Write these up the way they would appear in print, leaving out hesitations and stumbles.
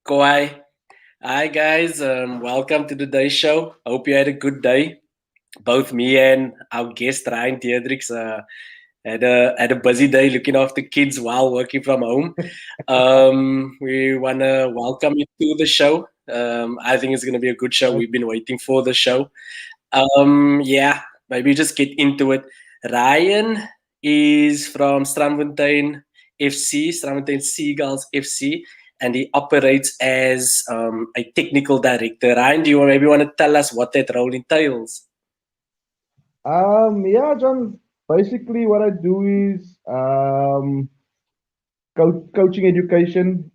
Kawhi. Hi guys, welcome to today's show. Hope you had a good day. Both me and our guest Ryan Theodrix had a busy day looking after kids while working from home. We wanna welcome you to the show. I think it's gonna be a good show. Right. We've been waiting for the show. Yeah, maybe just get into it. Ryan is from Strandfontein FC, Strandfontein Seagulls FC, and he operates as a technical director. Ryan, do you maybe want to tell us what that role entails? Yeah, John. Basically, what I do is coaching education.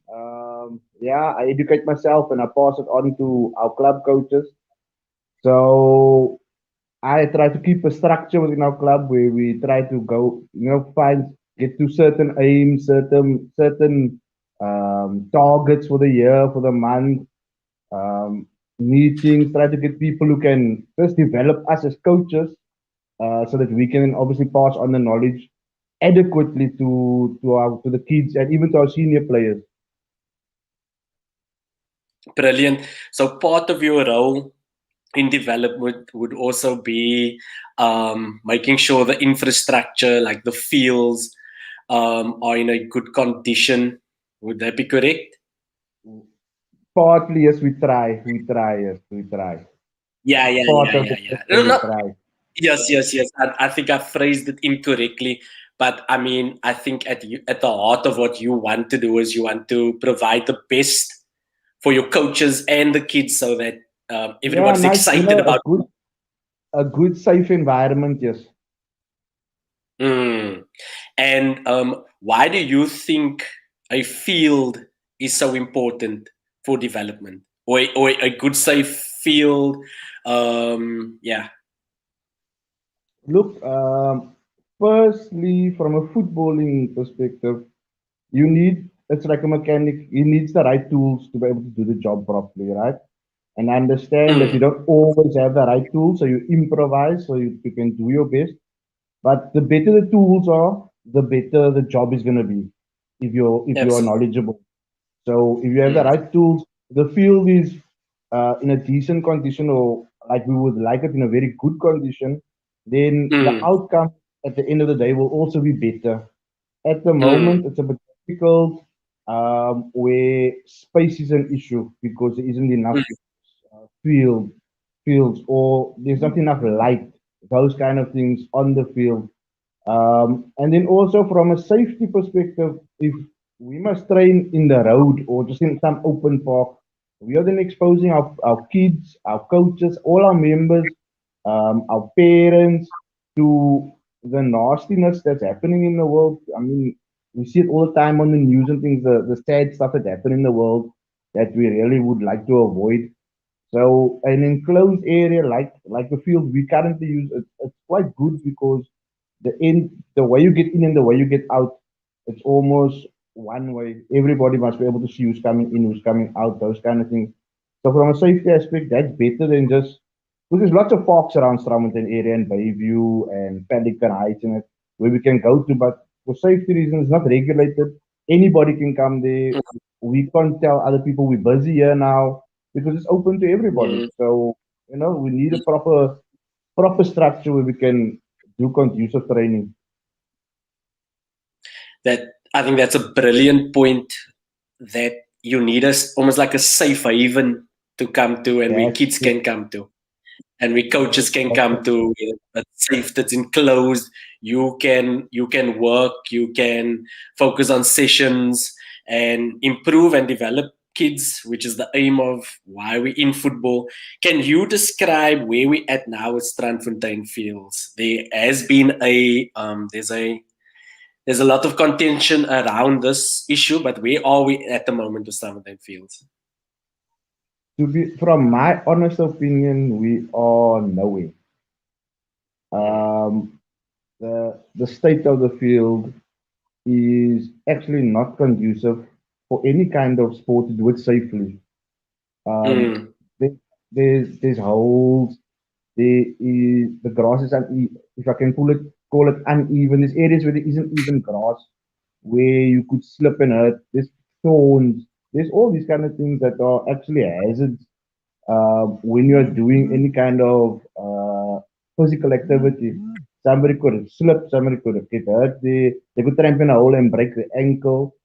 Yeah, I educate myself and I pass it on to our club coaches. So I try to keep a structure within our club where we try to go, get to certain aims, certain targets for the year, for the month, um, meetings. Try to get people who can first develop us as coaches so that we can obviously pass on the knowledge adequately to the kids and even to our senior players. Brilliant. So part of your role in development would also be making sure the infrastructure, like the fields, are in a good condition. Would that be correct? Partly, yes, we try, yes, we try. Yeah, It's yeah, part yeah, of yeah, the yeah. process, No, we no, try. yes, yes, yes. I think I phrased it incorrectly, but I mean, I think at the heart of what you want to do is you want to provide the best for your coaches and the kids, so that Yeah, everybody's nice, excited a about. good safe environment, yes. Mm. And why do you think a field is so important for development, or a good safe field? Yeah. Look, firstly, from a footballing perspective, it's like a mechanic, he needs the right tools to be able to do the job properly, right? And I understand that you Mm. don't always have the right tools, so you improvise, so you can do your best. But the better the tools are, the better the job is going to be if you are Absolutely. knowledgeable. So if you have the Mm. right tools, the field is in a decent condition or like we would like it in a very good condition, then the Mm. outcome at the end of the day will also be better. At the Mm. moment, it's a bit difficult where space is an issue because there isn't enough Mm. field fields or there's not enough light, those kind of things on the field. And then also from a safety perspective, if we must train in the road or just in some open park, we are then exposing our kids, our coaches, all our members, our parents to the nastiness that's happening in the world. I mean, we see it all the time on the news and things, the sad stuff that happen in the world that we really would like to avoid. So an enclosed area like the field we currently use, it's quite good because the way you get in and the way you get out, it's almost one way. Everybody must be able to see who's coming in, who's coming out, those kind of things. So from a safety aspect, that's better than just because there's lots of parks around Strandfontein area and Bayview and Pelican Heights and it where we can go to, but for safety reasons, it's not regulated. Anybody can come there. We can't tell other people we're busy here now because it's open to everybody. Mm. So we need a proper structure where we can do conducive training. That I think that's a brilliant point. That you need us almost like a safe haven to come to, and where That's kids it. can come to, and where coaches can That's come it. to. That's safe. That's enclosed. You can work. You can focus on sessions and improve and develop kids, which is the aim of why we're in football. Can you describe where we at now with Strandfontein Fields? There has been there's a lot of contention around this issue, but where are we at the moment with Strandfontein Fields? From my honest opinion, we are nowhere. Mm. Um, the state of the field is actually not conducive for any kind of sport to do it safely. Um, Mm. there, there's holes. The grass is if I can call it uneven. There's areas where there isn't even grass, where you could slip and hurt. There's thorns. There's all these kind of things that are actually hazards when you're doing any kind of physical activity. Somebody could have slipped, somebody could have get hurt. They could tramp in a hole and break the ankle.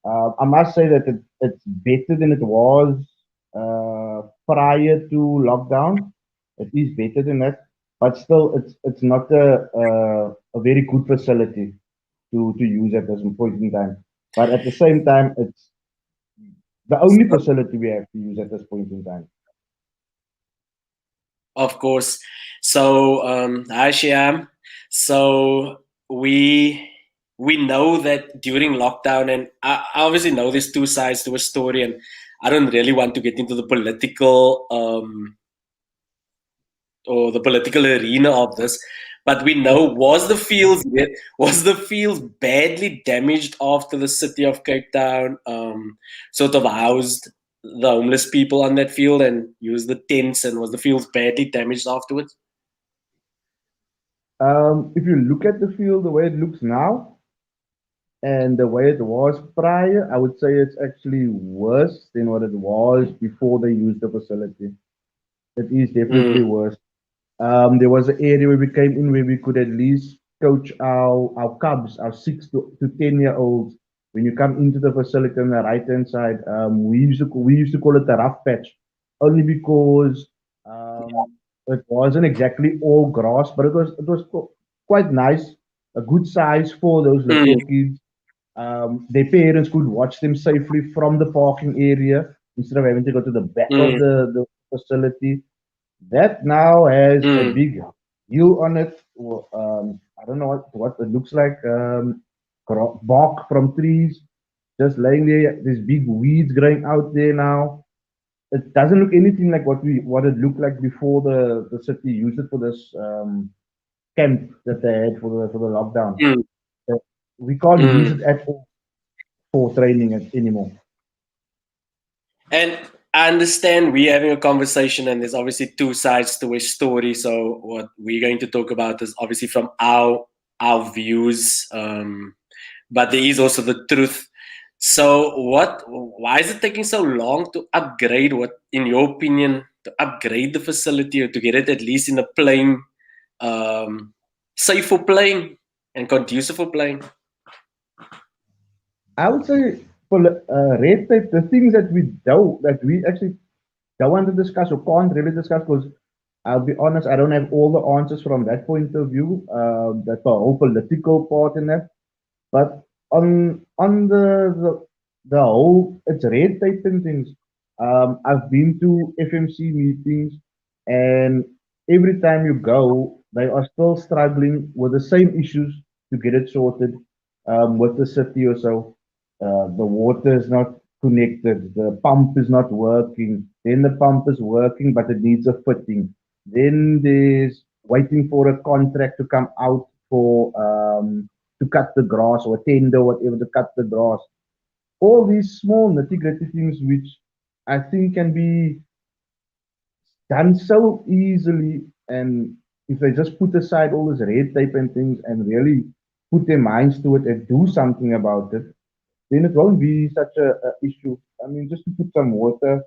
I must say that it's better than it was prior to lockdown. It is better than that, but still, it's not a very good facility to use at this point in time. But at the same time, it's the only facility we have to use at this point in time. Of course. So, hi Shyam. So we know that during lockdown, and I obviously know there's two sides to a story, and I don't really want to get into the political or the political arena of this. But we know was the fields badly damaged after the city of Cape Town sort of housed the homeless people on that field and used the tents, and was the fields badly damaged afterwards? If you look at the field the way it looks now and the way it was prior, I would say it's actually worse than what it was before they used the facility. It is definitely Mm, worse. There was an area where we came in where we could at least coach our cubs, our 6 to 10 year olds. When you come into the facility on the right hand side, we used to call it the rough patch, only because it wasn't exactly all grass, but it was quite nice, a good size for those little mm, kids. Their parents could watch them safely from the parking area instead of having to go to the back of mm, the facility. That now has a mm, big hill on it. I don't know what it looks like. Bark from trees just laying there. There's big weeds growing out there now. It doesn't look anything like what it looked like before the city used it for this camp that they had for the lockdown. mm, Uh, We can't use it mm. at all for training anymore. And I understand we're having a conversation, and there's obviously two sides to a story. So what we're going to talk about is obviously from our views, but there is also the truth. So what? Why is it taking so long to upgrade? What, in your opinion, to upgrade the facility or to get it at least in a playing, safe for playing and conducive for playing? I would say for red tape, the things that we actually don't want to discuss or can't really discuss because I'll be honest, I don't have all the answers from that point of view. That's the whole political part in that. But on the whole, it's red tape and things. I've been to FMC meetings, and every time you go, they are still struggling with the same issues to get it sorted with the city or so. The water is not connected, the pump is not working. Then the pump is working, but it needs a fitting. Then there's waiting for a contract to come out for to cut the grass or tender, whatever, to cut the grass. All these small nitty gritty things, which I think can be done so easily. And if they just put aside all this red tape and things and really put their minds to it and do something about it, then it won't be such a issue. I mean, just to put some water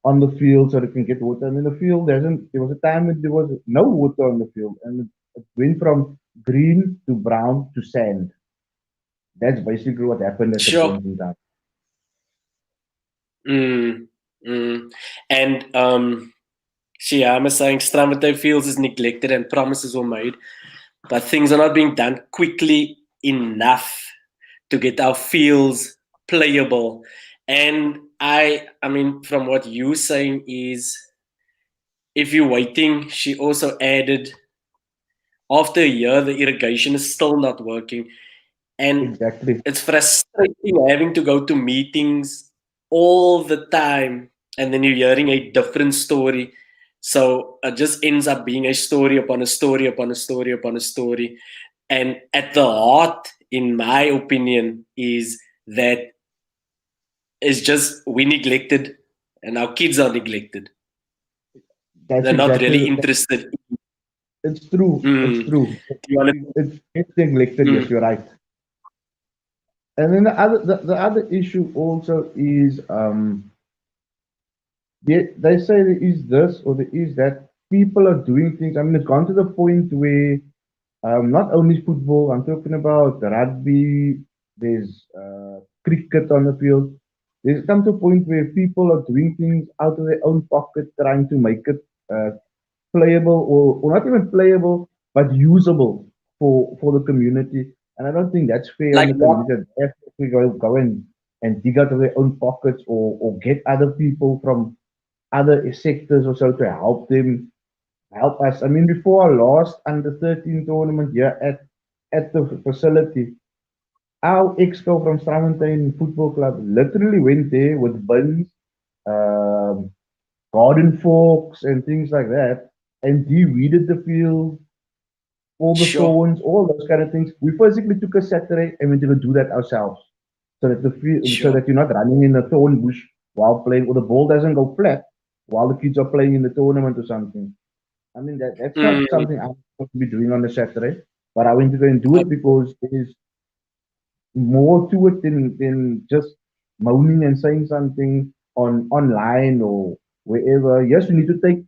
on the field so they can get water. I mean, the field doesn't. There was a time when there was no water on the field, and it went from green to brown to sand. That's basically what happened at the Sure. point in time. Mm, mm. And Shyam is saying Strandfontein Fields is neglected and promises were made, but things are not being done quickly enough to get our fields playable. And I mean, from what you're saying is, if you're waiting, she also added after a year the irrigation is still not working, and Exactly. it's frustrating having to go to meetings all the time, and then you're hearing a different story. So it just ends up being a story upon a story upon a story upon a story. And at the heart, in my opinion, is that it's just we neglected and our kids are neglected. That's They're not really exactly. interested. It's true. It's Mm. true. Do you want It's neglected. Yes, to? you're right. And then the other issue also is they say there is this or there is that. People are doing things. I mean, it's gone to the point where not only football, I'm talking about rugby, there's cricket on the field. There's come to a point where people are doing things out of their own pocket, trying to make it uh, playable or not even playable, but usable for the community. And I don't think that's fair on Like the what? community. They have to go and dig out of their own pockets or get other people from other sectors or so to help us. I mean, before our last under 13 tournament here at the facility, our exco from Strandfontein Football Club literally went there with bins, um, garden forks, and things like that, and de-weeded the field, all the Sure, thorns, all those kind of things. We physically took a Saturday and went to go do that ourselves, so that so sure. that you're not running in a thorn bush while playing, or the ball doesn't go flat while the kids are playing in the tournament or something. I mean that's not Mm, something I'm supposed to be doing on a Saturday, but I went to go and do of it because there's more to it than just moaning and saying something on online or wherever. Yes, we need to take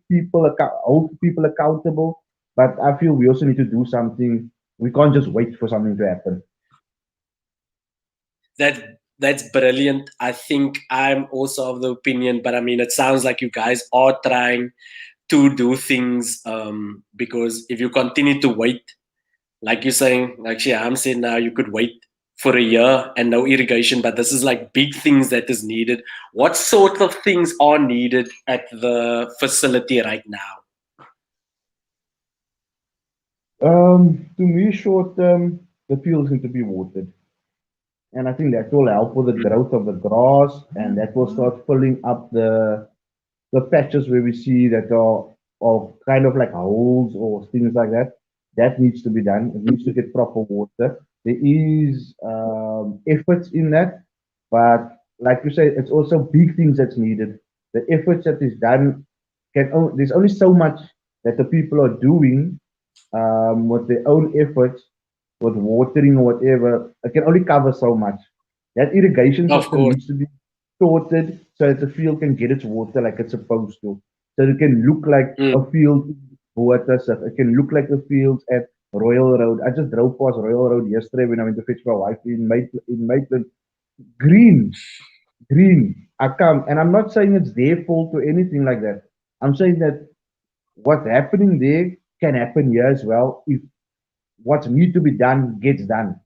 hold people accountable, but I feel we also need to do something. We can't just wait for something to happen. that's brilliant. I think I'm also of the opinion, but I mean, it sounds like you guys are trying to do things because if you continue to wait, like you're saying, actually, I'm saying now you could wait for a year and no irrigation, but this is like big things that is needed. What sort of things are needed at the facility right now? To me, short term, the fields need to be watered. And I think that will help with the growth of the grass, and that will start filling up the patches where we see that are kind of like holes or things like that. That needs to be done. It needs to get proper water. There is efforts in that, but like you say, it's also big things that's needed. The efforts that is done there's only so much that the people are doing with their own efforts, with watering or whatever. It can only cover so much. That irrigation Of system course. needs to be sorted so that the field can get its water like it's supposed to. So it can look like Mm. a field in Watersif. It can look like the fields at Royal Road. I just drove past Royal Road yesterday when I went to fetch my wife in Maitland. Green, green. I come, and I'm not saying it's their fault or anything like that. I'm saying that what's happening there can happen here as well if what needs to be done gets done.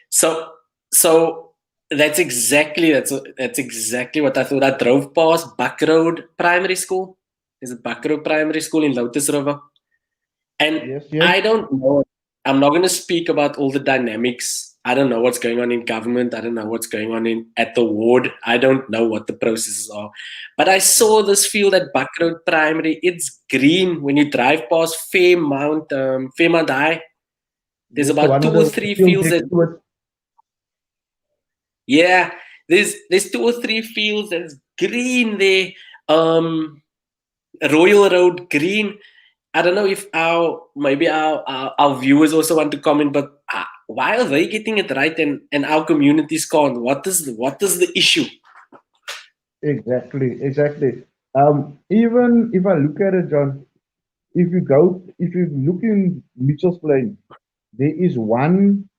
So, so that's exactly what I thought. I drove past Buck Road Primary School. There's a Buck Road Primary School in Lotus River, and Yes, yes. I don't know. I'm not going to speak about all the dynamics. I don't know what's going on in government. I don't know what's going on in at the ward. I don't know what the processes are. But I saw this field at Buck Road Primary. It's green when you drive past Fairmount High. There's Yes, the about one two with or the three field fields next that to it. yeah, there's two or three fields that's green there. Um, Royal Road green. I don't know if our viewers also want to comment, but why are they getting it right and our communities can't? What is the issue? Exactly, exactly. Even if I look at it, John, if you look in Mitchell's Plain, there is one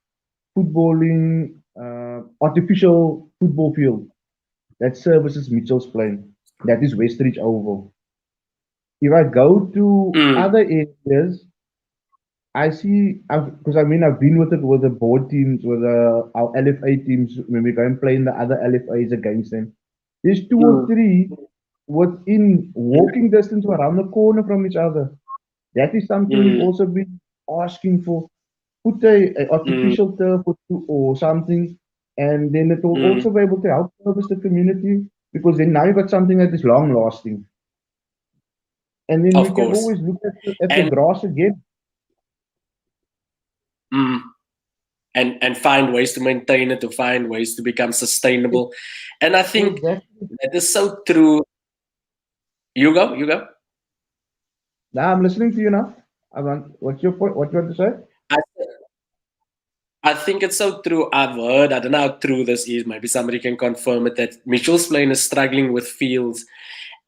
footballing, artificial football field that services Mitchell's Plain. That is Westridge Oval. If I go to Mm, other areas, I see, because I mean, I've been with the board teams, with our LFA teams when we go and play in the other LFAs against them. There's two or mm, three within walking distance or around the corner from each other. That is something we've mm, also been asking for. Put a mm, artificial turf or something, and then it will mm. also be able to help service the community because then now you've got something that is long lasting. And then we Of can course, always look at the and grass again. mm, and find ways to maintain it, to find ways to become sustainable. And I think Exactly. that is so true. You go. Now I'm listening to you now. What's your point? What you want to say? I, I think it's so true. I've heard, I don't know how true this is, maybe somebody can confirm it, that Mitchell's Plain is struggling with fields.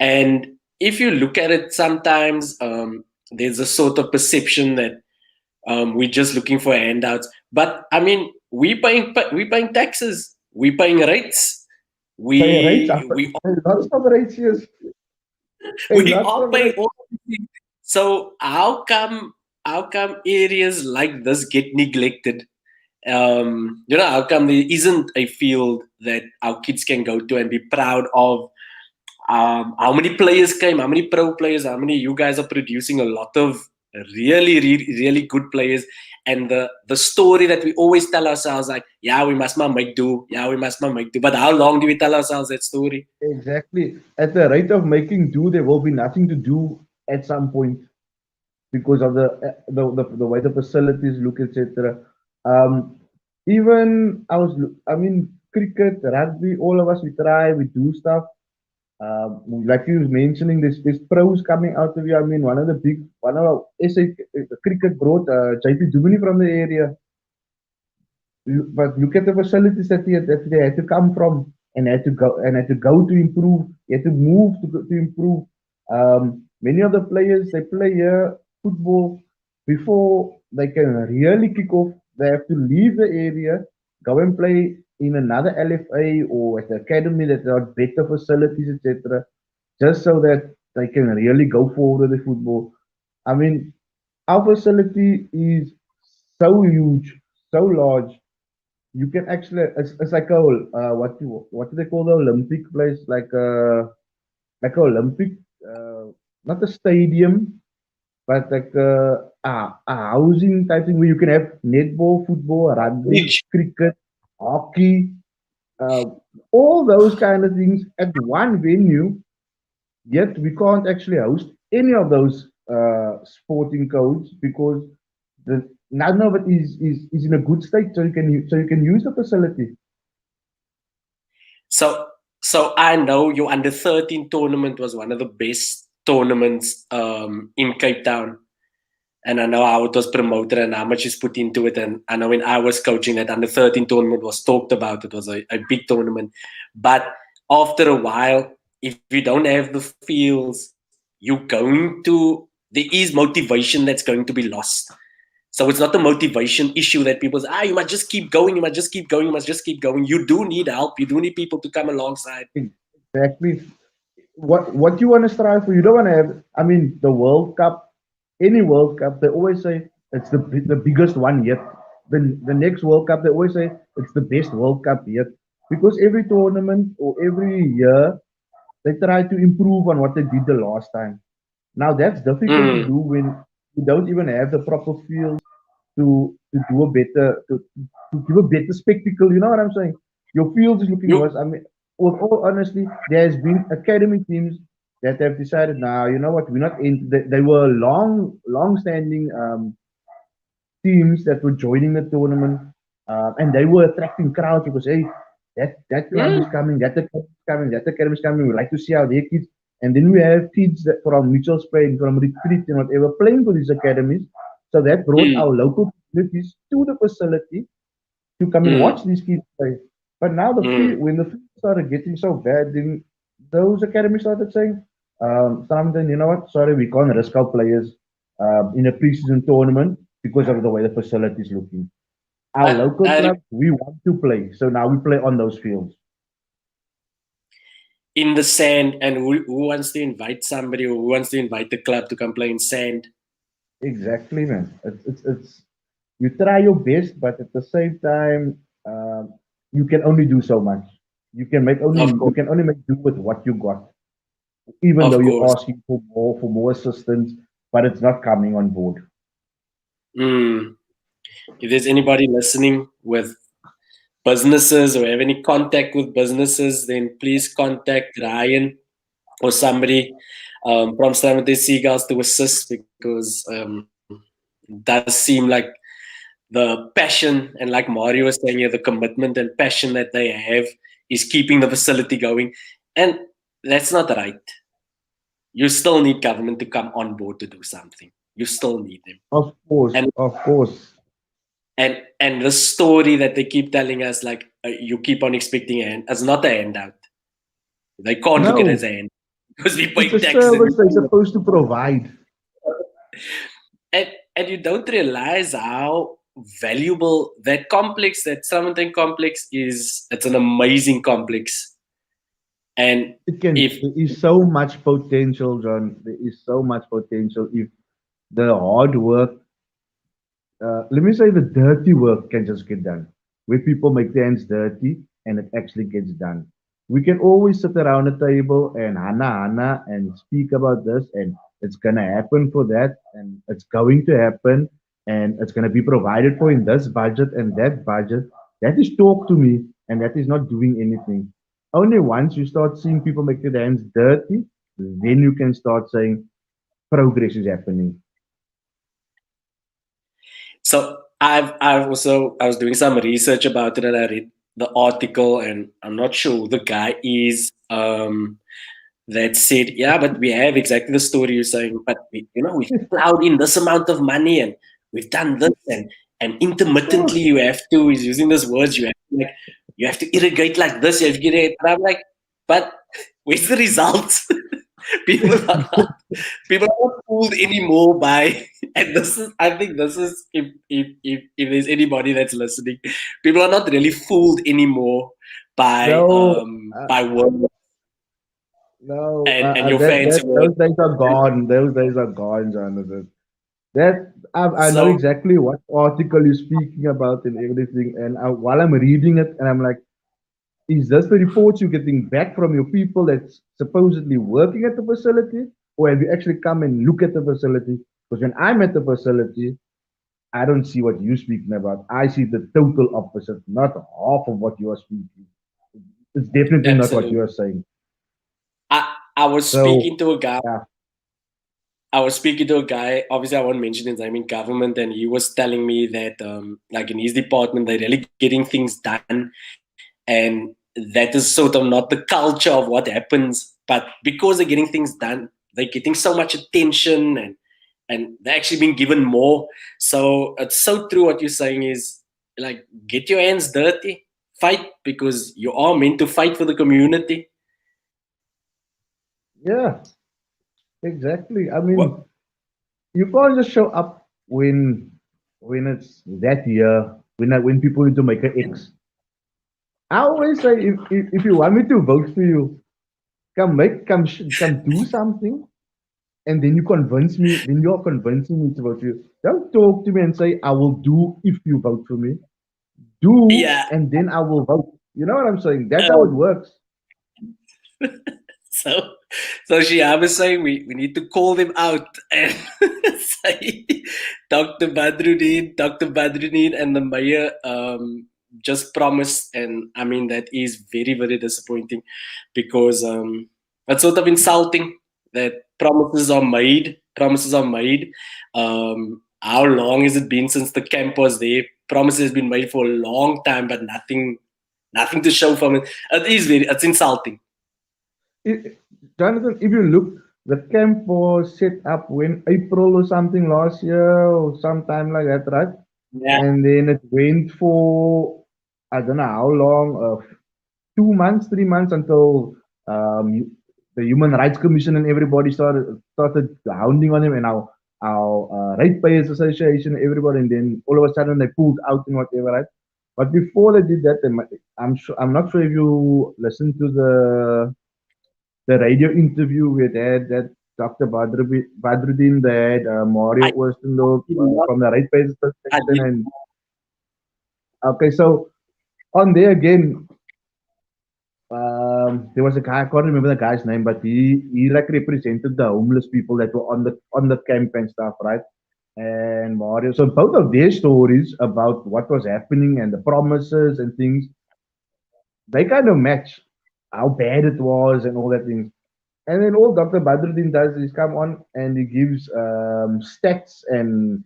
And if you look at it, sometimes there's a sort of perception that we're just looking for handouts. But I mean, we paying taxes, we paying rates, Pay rates, we lots of rates, yes. Pay we lots are of paying rates. all these things. So how come areas like this get neglected? How come there isn't a field that our kids can go to and be proud of? How many players came? How many pro players? How many you guys are producing? A lot of really good players. And the story that we always tell ourselves, like, yeah, we must not make do. Yeah, we must not make do. But how long do we tell ourselves that story? Exactly. At the rate of making do, there will be nothing to do at some point because of the way the facilities look, etc. Um, even I mean, cricket, rugby, all of us, we try, we do stuff. Like you was mentioning, there's pros coming out of you. I mean, one of our SA cricket brought JP Dumini from the area. But look at the facilities that they had to come from and had to go to improve. They had to move to improve. Many of the players they play here football before they can really kick off. They have to leave the area, go and play in another LFA or at the academy that have better facilities, etc. Just so that they can really go forward with the football. I mean, our facility is so huge, so large you can actually it's like a what do they call the Olympic place like a Olympic uh, not a stadium but like a housing type thing where you can have netball, football, rugby, Which cricket, hockey, uh, all those kind of things at one venue. Yet we can't actually host any of those sporting codes because none of it is in a good state, so you can use the facility. so so I know your under 13 tournament was one of the best tournaments in Cape Town. And I know how it was promoted and how much is put into it. And I know when I was coaching, that under 13 tournament was talked about. It was a big tournament. But after a while, if you don't have the fields, there is motivation that's going to be lost. So it's not a motivation issue that people say, you must just keep going, you must just keep going, you must just keep going. You do need help. You do need people to come alongside. Exactly. What you want to strive for, you don't want to have. I mean, the World Cup, any World Cup, they always say it's the biggest one yet. The next World Cup, they always say it's the best World Cup yet because every tournament or every year they try to improve on what they did the last time. Now that's difficult to Mm, do when you don't even have the proper field to do a better to give a better spectacle. You know what I'm saying? Your field is looking you, worse. I mean, with all honesty, there has been academy teams that have decided now. You know what? We're not in. They were long standing teams that were joining the tournament, and they were attracting crowds because hey, that club is mm, coming, that academy is coming, that academy is coming. We like to see how their kids. And then we have kids that from Mitchell's Plain, from Retreat, and whatever, playing for these academies. So that brought mm, our local communities to the facility to come and watch mm, these kids play. But now mm. when the field started getting so bad, then those academies started saying, something, you know what, sorry, we can't risk our players in a preseason tournament because of the way the facility is looking. Our I, local I club, we want to play. So now we play on those fields. in the sand, and who wants to invite somebody, or who wants to invite the club to come play in sand? Exactly, man. It's you try your best, but at the same time, you can only do so much. Of You course, can only make do with what you got. Even though of you're course. asking for more assistance, but it's not coming on board. Mm. If there's anybody listening with businesses or have any contact with businesses, then please contact Ryan or somebody from Strandfontein Seagulls to assist, because it does seem like the passion, and like Mario was saying here, the commitment and passion that they have is keeping the facility going. And that's not right. You still need government to come on board to do something. You still need them. Of course, And of course. And the story that they keep telling us, like you keep on expecting a hand, it's not a handout. They can't look at it as No, a hand because we it's pay a taxes and we service they're pay. supposed to provide. And you don't realize how valuable that complex, that Strandfontein complex is. It's an amazing complex. And It can. if There is so much potential, John. There is so much potential if the hard work, let me say the dirty work can just get done. Where people make their hands dirty and it actually gets done. We can always sit around a table and hana and speak about this and it's gonna happen for that and it's going to happen and it's gonna be provided for in this budget and that budget. That is talk to me and that is not doing anything. Only once you start seeing people make their hands dirty, then you can start saying progress is happening. so, I was doing some research about it, and I read the article, and I'm not sure who the guy is. That said, yeah, but we have exactly the story you're saying. But we've plowed in this amount of money, and we've done this, and intermittently you have to. He's using those words. You have to irrigate like this. You have to get it. And I'm like, but where's the results? people are not people are not fooled anymore by. And this is, I think, this is if there's anybody that's listening, people are not really fooled anymore No, by words no, and your that fancy words. those days are gone. Those days are gone, Jonathan. That I know So exactly what article you're speaking about and everything. And while I'm reading it, and I'm like, is this the reports you're getting back from your people that's supposedly working at the facility, or have you actually come and look at the facility? Because when I'm at the facility, I don't see what you're speaking about. I see the total opposite, not half of what you are speaking. It's definitely not what you absolutely. are saying. I was So, speaking to a guy. yeah, I was speaking to a guy. Obviously, I won't mention his name in government, and he was telling me that, like in his department, they're really getting things done, and that is sort of not the culture of what happens. But because they're getting things done, they're getting so much attention, and they're actually being given more. So it's so true what you're saying is, like, get your hands dirty, fight, because you are meant to fight for the community. yeah, exactly. I What? mean, you can't just show up when it's that year when people need to make an X. I always say if you want me to vote for you, come do something, and then you convince me. Then you're convincing me to vote for you. Don't talk to me and say I will do if you vote for me. Do Yeah. and then I will vote. You know what I'm saying? That's how it Um, works. so, so Shihab is saying we need to call them out and say, Dr. Badruddin and the mayor just promised, and I mean that is very, very disappointing because it's sort of insulting that promises are made. Promises are made. How long has it been since the camp was there? Promises has been made for a long time, but nothing to show from it. It's insulting. It, Jonathan, if you look, the camp was set up when April or something last year or sometime like that, right? Yeah. And then it went for I don't know how long, 2 months, 3 months until the Human Rights Commission and everybody started hounding on him and our Ratepayers Association, everybody, and then all of a sudden they pulled out and whatever, right? But before they did that, I'm not sure if you listened to the radio interview we had that Dr. Badruddin, they had Mario I Oostendorp did not. from the Ratepayers I Association, did. and okay, so on there again, there was a guy, I can't remember the guy's name, but he like represented the homeless people that were on the camp and stuff, right? And Mario, so both of their stories about what was happening and the promises and things, they kind of match how bad it was and all that things. And then all Dr. Badruddin does is come on and he gives stats and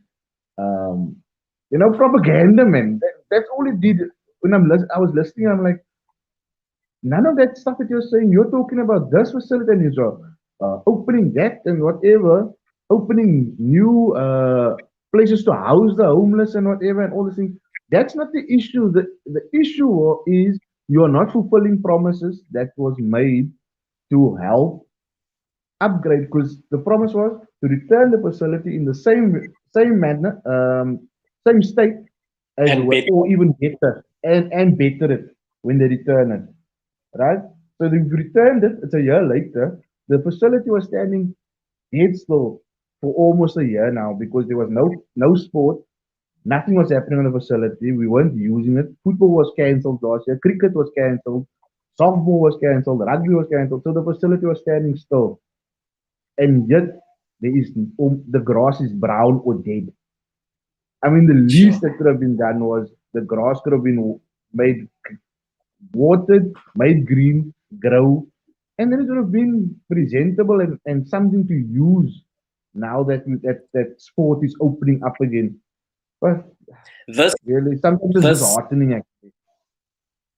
um, propaganda, man. That's all he did. When I was listening, I'm like, none of that stuff that you're saying. You're talking about this facility and you're opening that and whatever, opening new places to house the homeless and whatever and all these things. That's not the issue. The issue is you are not fulfilling promises that was made to help upgrade, because the promise was to return the facility in the same manner, same state as And well, better. or even better, and better it when they return it, right? So they've returned it. It's a year later. The facility was standing dead still for almost a year now because there was no sport. Nothing was happening on the facility. We weren't using it. Football was cancelled last year. Cricket was cancelled. Softball was cancelled. Rugby was cancelled. So the facility was standing still. And yet, there is the grass is brown or dead. I mean, the Sure. least that could have been done was the grass could have been made watered, made green, grow, and then it would have been presentable and something to use now that that sport is opening up again. But This really, sometimes it's this disheartening actually.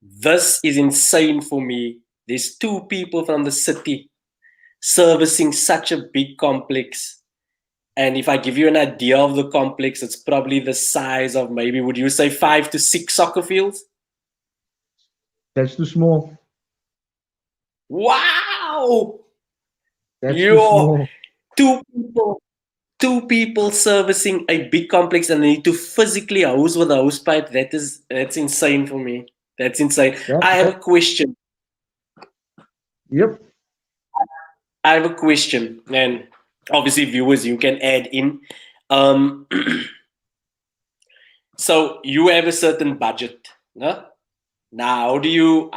this is insane for me. There's two people from the city servicing such a big complex. And if I give you an idea of the complex, it's probably the size of, maybe, would you say, 5 to 6 soccer fields? That's too small. Wow! That's too Yo, small. two people, two people servicing a big complex, and they need to physically hose with a hose pipe. That's insane for me. That's insane. That, I have that a question. yep. I have a question, and obviously, viewers, you can add in. Um, so you have a certain budget, no? Now, how do you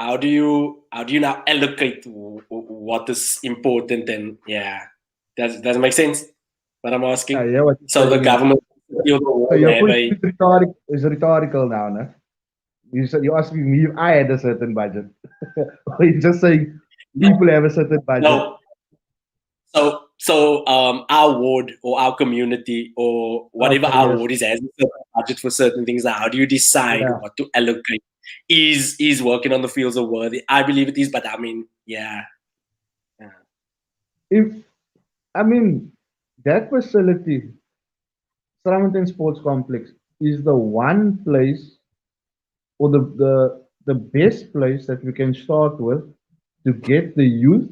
now allocate what is important? And yeah, does it make sense? What I'm I asking. hear what you're So the saying. government will So your have question a, is rhetorical now, no? You said you're asking me if I had a certain budget. Or you're just saying people have a certain budget. no. So our ward or our community or whatever Okay, our yes. ward is has a certain budget for certain things. Now, how do you decide Yeah. what to allocate? Is working on the fields of worthy? I believe it is, but I mean, yeah, yeah. If I mean that facility, Strandfontein Sports Complex, is the one place or the best place that we can start with to get the youth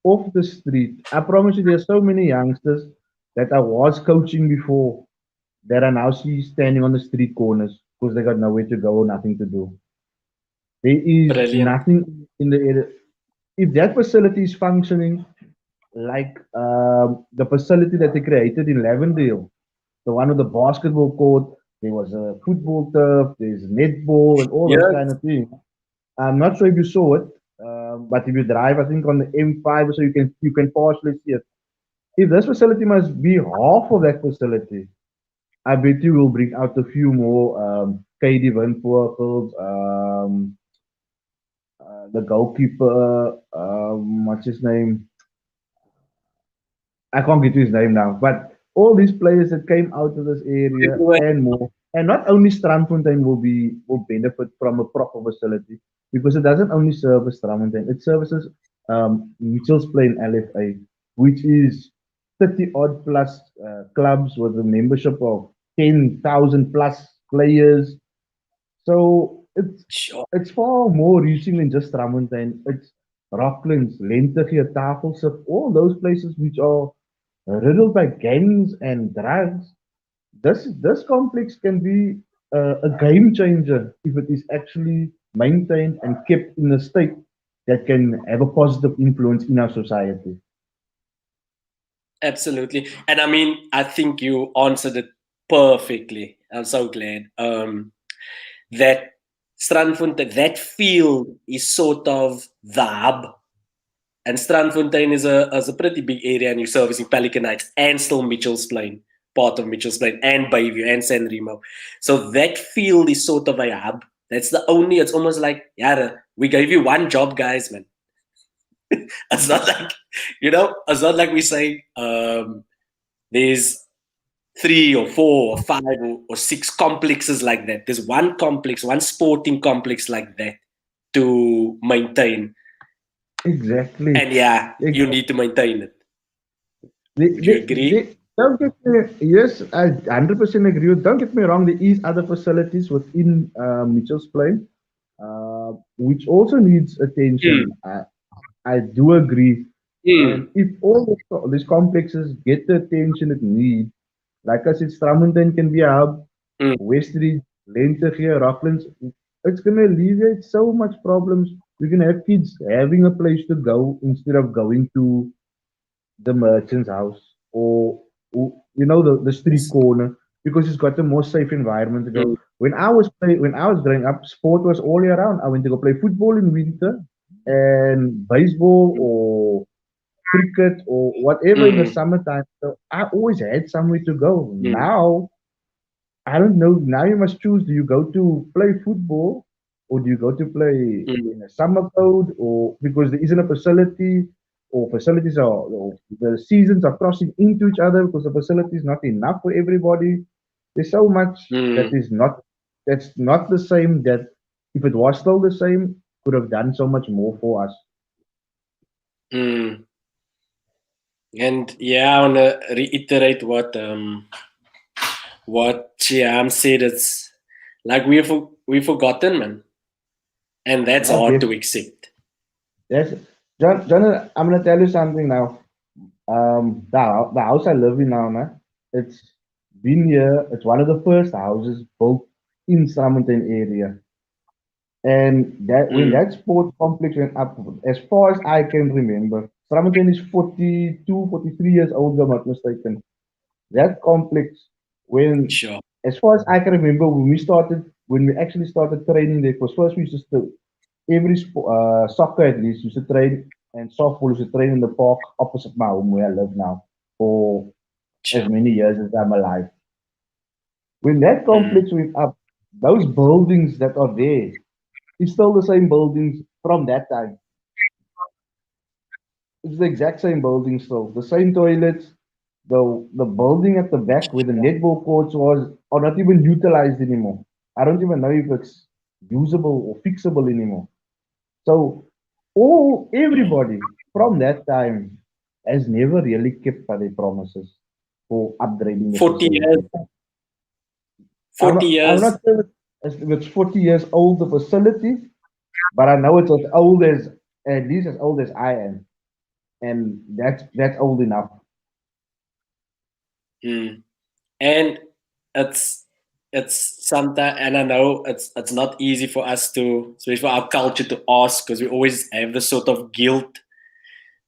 off the street. I promise you, there's so many youngsters that I was coaching before that I now see standing on the street corners because they got nowhere to go or nothing to do. There is Brilliant. nothing in the area. If that facility is functioning like the facility that they created in Lavendale, the one with the basketball court, there was a football turf, there's netball, and all those kind Yes. of things. I'm not sure if you saw it, but if you drive, I think on the M5, so you can partially see it. If this facility must be half of that facility, I bet you will bring out a few more KD Windvogels, the goalkeeper, what's his name? I can't get to his name now, but all these players that came out of this area and more, and not only Strandfontein will benefit from a proper facility because it doesn't only service Strandfontein, it services Mitchell's Plain LFA, which is 30 odd plus clubs with a membership of 10,000 plus players. So Sure. it's far more reaching than just Strandfontein. It's Rocklands, Lentegeur, Tafelsig, all those places which are riddled by gangs and drugs. This complex can be a game changer if it is actually maintained and kept in a state that can have a positive influence in our society. Absolutely. And I mean, I think you answered it perfectly. I'm so glad. That Strandfontein, that field is sort of the hub. And Strandfontein is a pretty big area, and you're servicing Pelican Heights and still Mitchell's Plain, part of Mitchell's Plain, and Bayview and San Remo. So that field is sort of a hub. It's almost like, yeah, we gave you one job, guys, man. It's not like, it's not like we say, there's 3 or 4 or 5 or 6 complexes like that. There's one complex, one sporting complex like that to maintain. Exactly. And yeah, you Exactly. need to maintain it. The, Would the, you the, agree? don't get me. Yes, I 100% agree with. Don't get me wrong. There is other facilities within Mitchell's Plain, which also needs Mm, attention. I do agree. mm, And if all these complexes get the attention it needs, like I said, Strandfontein can be a hub, mm, Westridge, Lentegeur, Rocklands, it's going to alleviate so much problems. We're going to have kids having a place to go instead of going to the merchant's house or the street corner because it's got a more safe environment to mm, go. When I was growing up, sport was all year round. I went to go play football in winter and baseball or cricket or whatever in the mm, summertime. So I always had somewhere to go. mm, Now I don't know. Now you must choose. Do you go to play football or do you go to play mm, in a summer code or because there isn't a facility or facilities are or the seasons are crossing into each other because the facility is not enough for everybody. There's so much that mm, is not that's not the same that if it was still the same could have done so much more for us. mm. And yeah, I want to reiterate what Chiam said. It's like we've forgotten, man, and that's Yeah, hard to definitely. accept. Yes. John, I'm gonna tell you something now. The house I live in now, nah, it's been here. It's one of the first houses built in Strandfontein area. And that when Mm, that sports complex went up, as far as I can remember, Strandfontein is 42, 43 years old, if I'm not mistaken. That complex, when, sure. as far as I can remember, when we actually started training there, because first we used to still, soccer at least used to train, and softball used to train in the park opposite my home where I live now for as Sure. many years as I'm alive. When that Mm, complex went up, those buildings that are there is still the same buildings from that time. It's the exact same building still, the same toilets. The building at the back where the netball courts was are not even utilized anymore. I don't even know if it's usable or fixable anymore. So all mm. everybody from that time has never really kept by their promises for upgrading the 40 years, facility. 40 I'm years. not sure if it's 40 years old the facility, but I know it's as old as at least as old as I am, and that's old enough. Mm. And it's it's sometimes, and I know it's not easy for us to, especially for our culture, to ask because we always have this sort of guilt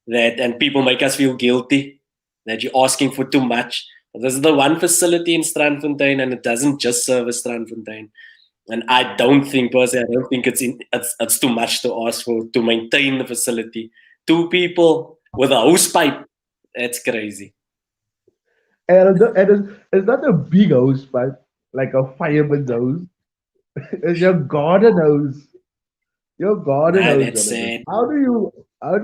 that, and people make us feel guilty that you're asking for too much. But this is the one facility in Strandfontein, and it doesn't just service Strandfontein. And I don't think, personally, I don't think it's too much to ask for to maintain the facility. Two people with a hose pipe, that's crazy. And it's not a big hose pipe like a fireman's hose. It's your garden hose. Your garden No, hose, that's Jonathan. sad. How do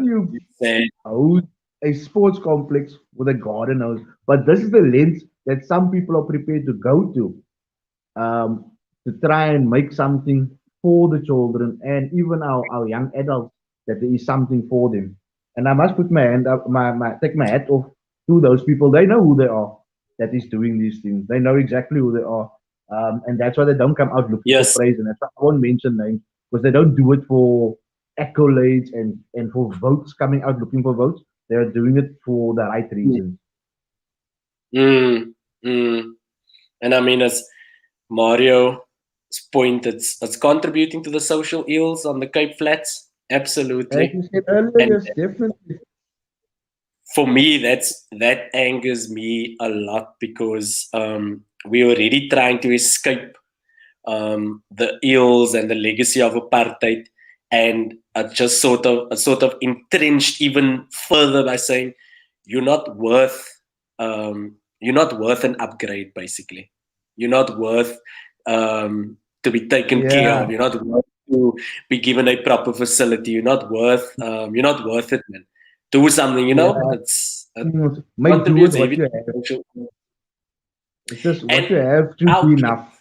you It's sad. hose a sports complex with a garden hose? But this is the length that some people are prepared to go um, to try and make something for the children and even our young adults that there is something for them. And I must put my hand up, take my hat off to those people. They know who they are that is doing these things. They know exactly who they are. And that's why they don't come out looking for Yes. praise. And that's why I won't mention names because they don't do it for accolades and for votes, coming out looking for votes. They're doing it for the right reasons. Mm, mm. And I mean, as Mario's point, it's contributing to the social ills on the Cape Flats. As Absolutely. you said earlier, And yes, definitely. for me, that angers me a lot because we're already trying to escape the ills and the legacy of apartheid, and are sort of entrenched even further by saying you're not worth you're not worth an upgrade. Basically, you're not worth to be taken care Yeah, of. You're not worth to be given a proper facility. You're not worth it, man. Do something. yeah. It Make do with contributes what heavily you to have. social. It's just what you And have to our be kids enough.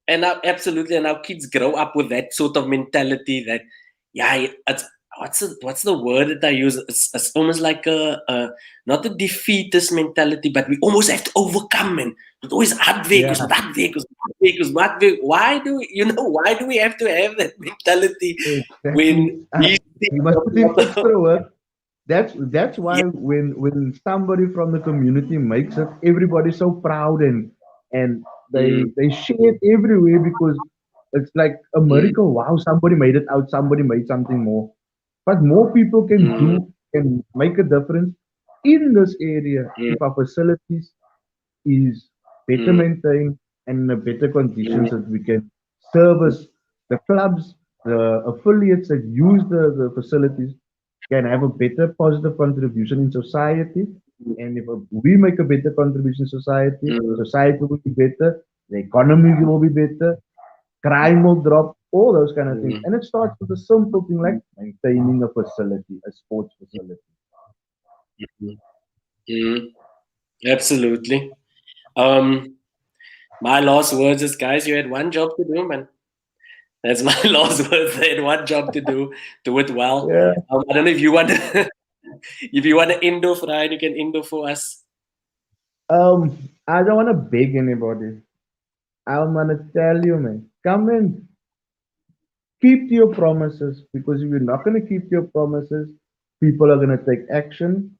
and absolutely, and our kids grow up with that sort of mentality that, yeah, it's what's the word that I use? It's almost like a not a defeatist mentality, but we almost have to overcome, and it's always Yeah, hardwerkers with hardwerkers, hardwerkers, hardwerk. Why do why do we have to have that mentality when exactly. these things You must are put in part of extra work. That's yeah, why when somebody from the community makes it, everybody's so proud and mm, they share it everywhere because it's like a mm, miracle. Wow, somebody made it out. Somebody made something more. But more people mm, can make a difference in this area mm, if our facilities is better mm, maintained and in a better conditions mm, that we can service the clubs, the affiliates that use the facilities can have a better positive contribution in society. And if we make a better contribution in society, mm, society will be better, the economy will be better, crime will drop, all those kind of things. mm, And it starts with a simple thing like maintaining a facility, a sports facility. mm, mm. Absolutely. Um, my last words is, guys, you had one job to do, man. That's my last words. They had one job to do it well. Yeah. I don't know if you want to, if you want to end off, Ryan, you can end off for us. I don't want to beg anybody. I'm gonna tell you, man. Come in, keep to your promises because if you're not gonna keep to your promises, people are gonna take action,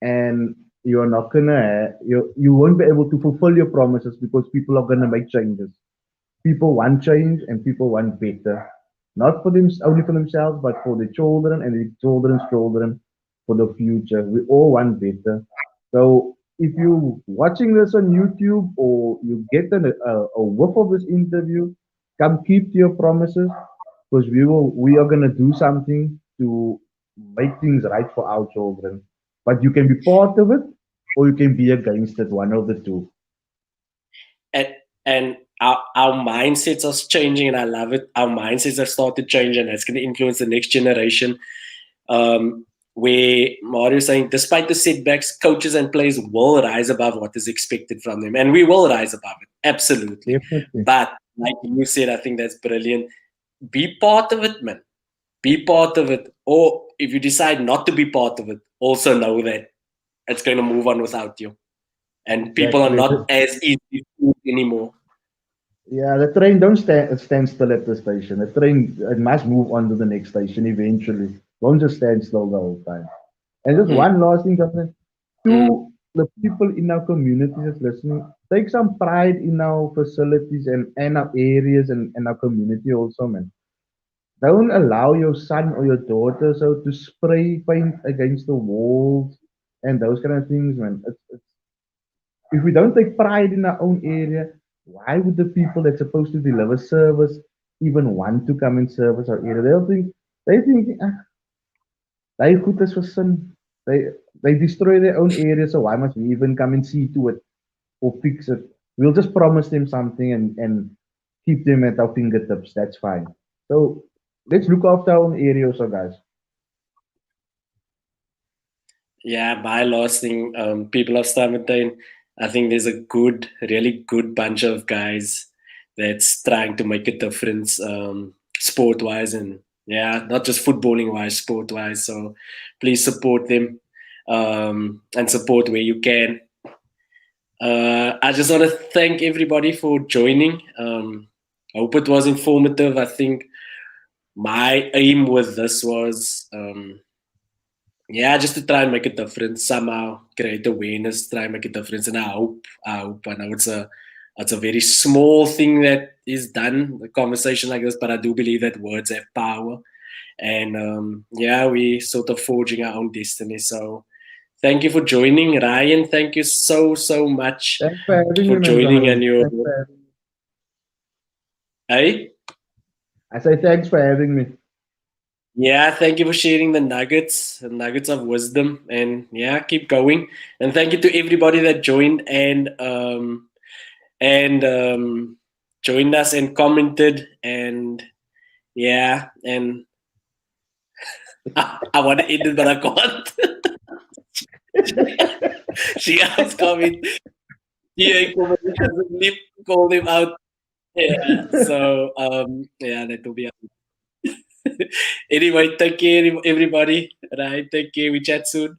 and you're not gonna you won't be able to fulfill your promises because people are gonna make changes. People want change and people want better, not for them only for themselves, but for the children and the children's children for the future. We all want better. So if you watching this on YouTube or you get a whiff of this interview, come keep to your promises because we are gonna do something to make things right for our children. But you can be part of it or you can be against it, one of the two. And our mindsets are changing, and I love it. Our mindsets have started changing, and that's going to influence the next generation. Where Mario's saying, despite the setbacks, coaches and players will rise above what is expected from them, and we will rise above it, absolutely. Definitely. But like you said, I think that's brilliant. Be part of it, man. Be part of it, or if you decide not to be part of it, also know that it's going to move on without you, and people are Exactly. not as easy anymore. Yeah, the train don't stand still at the station. The train it must move on to the next station eventually. Don't just stand still the whole time. And just Mm, one last thing, Captain, mm, to the people in our community that's listening, take some pride in our facilities and our areas and our community also, man. Don't allow your son or your daughter so to spray paint against the walls and those kind of things, man. If we don't take pride in our own area, why would the people that's supposed to deliver service even want to come and service our area? They think they goed is for sin. They destroy their own area, so why must we even come and see to it or fix it? We'll just promise them something and keep them at our fingertips. That's fine. So let's look after our own area also, guys. yeah, my last thing, people of Strandfontein, I think there's a good, really good bunch of guys that's trying to make a difference, sport wise, and yeah, not just footballing wise, sport wise. So please support them, and support where you can. I just want to thank everybody for joining. I hope it was informative. I think my aim with this was, yeah, just to try and make a difference somehow, create awareness, try and make a difference. And I know it's a very small thing that is done, a conversation like this, but I do believe that words have power. And yeah, we sort of forging our own destiny. So thank you for joining, Ryan. Thank you so much Thanks for having for me, man, joining. And Jonathan. your, Thanks for having me. hey, I say thanks for having me. yeah, thank you for sharing the nuggets of wisdom, and yeah, keep going. And thank you to everybody that joined and joined us and commented, and yeah, and I want to end it, but I can't. She has comment. Yeah, comment. Call them out. Yeah, so yeah, that will be. Anyway, take care, everybody. Right, take care. We chat soon.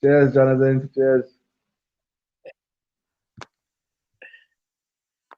Cheers, Jonathan. Cheers.